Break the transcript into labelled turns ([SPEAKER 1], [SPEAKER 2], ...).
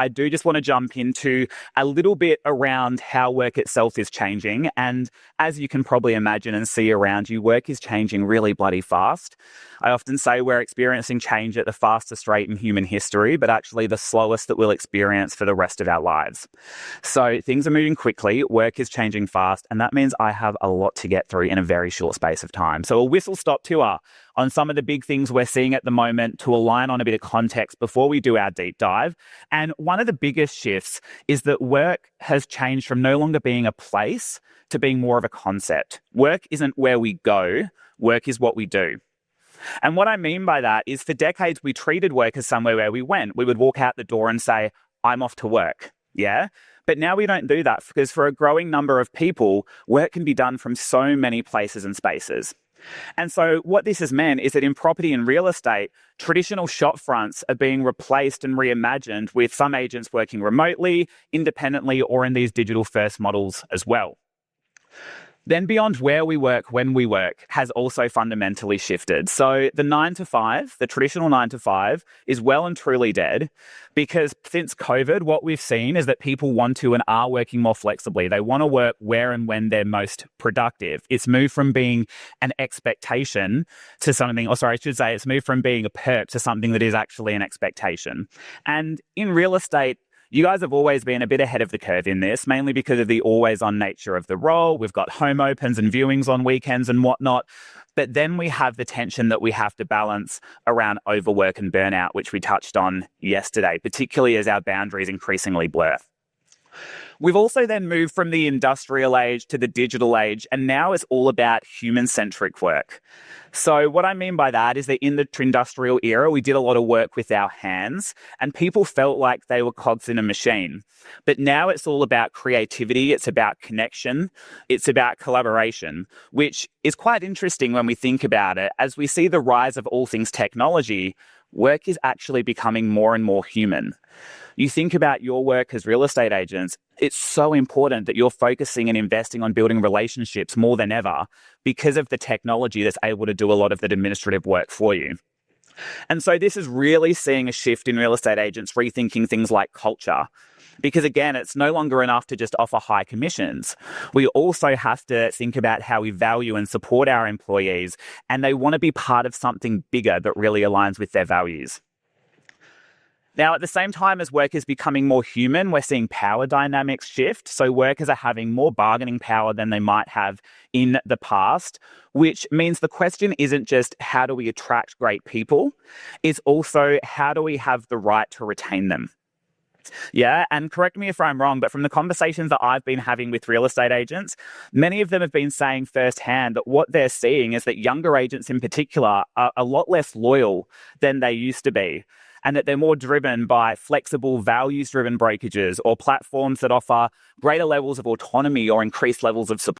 [SPEAKER 1] I do just want to jump into a little bit around how work itself is changing. And as you can probably imagine and see around you, work is changing really bloody fast. I often say we're experiencing change at the fastest rate in human history, but actually the slowest that we'll experience for the rest of our lives. So things are moving quickly, work is changing fast, and that means I have a lot to get through in a very short space of time. So a whistle-stop tour on some of the big things we're seeing at the moment to align on a bit of context before we do our deep dive. And one of the biggest shifts is that work has changed from no longer being a place to being more of a concept. Work isn't where we go, work is what we do. And what I mean by that is for decades, we treated work as somewhere where we went. We would walk out the door and say, I'm off to work. Yeah. But now we don't do that because for a growing number of people, work can be done from so many places and spaces. And so what this has meant is that in property and real estate, traditional shop fronts are being replaced and reimagined with some agents working remotely, independently, or in these digital first models as well. Then beyond where we work, when we work, has also fundamentally shifted. So the 9 to 5, the traditional 9 to 5, is well and truly dead because since COVID, what we've seen is that people want to and are working more flexibly. They want to work where and when they're most productive. It's moved from being an expectation to something, it's moved from being a perk to something that is actually an expectation. And in real estate, you guys have always been a bit ahead of the curve in this, mainly because of the always-on nature of the role. We've got home opens and viewings on weekends and whatnot. But then we have the tension that we have to balance around overwork and burnout, which we touched on yesterday, particularly as our boundaries increasingly blur. We've also then moved from the industrial age to the digital age, and now it's all about human-centric work. So what I mean by that is that in the industrial era, we did a lot of work with our hands, and people felt like they were cogs in a machine. But now it's all about creativity, it's about connection, it's about collaboration, which is quite interesting when we think about it. As we see the rise of all things technology, work is actually becoming more and more human. You think about your work as real estate agents, it's so important that you're focusing and investing on building relationships more than ever because of the technology that's able to do a lot of that administrative work for you. And so this is really seeing a shift in real estate agents rethinking things like culture. Because again, it's no longer enough to just offer high commissions. We also have to think about how we value and support our employees, and they want to be part of something bigger that really aligns with their values. Now, at the same time as work is becoming more human, we're seeing power dynamics shift. So workers are having more bargaining power than they might have in the past, which means the question isn't just how do we attract great people, it's also how do we have the right to retain them. Yeah, and correct me if I'm wrong, but from the conversations that I've been having with real estate agents, many of them have been saying firsthand that what they're seeing is that younger agents in particular are a lot less loyal than they used to be, and that they're more driven by flexible, values-driven brokerages or platforms that offer greater levels of autonomy or increased levels of support.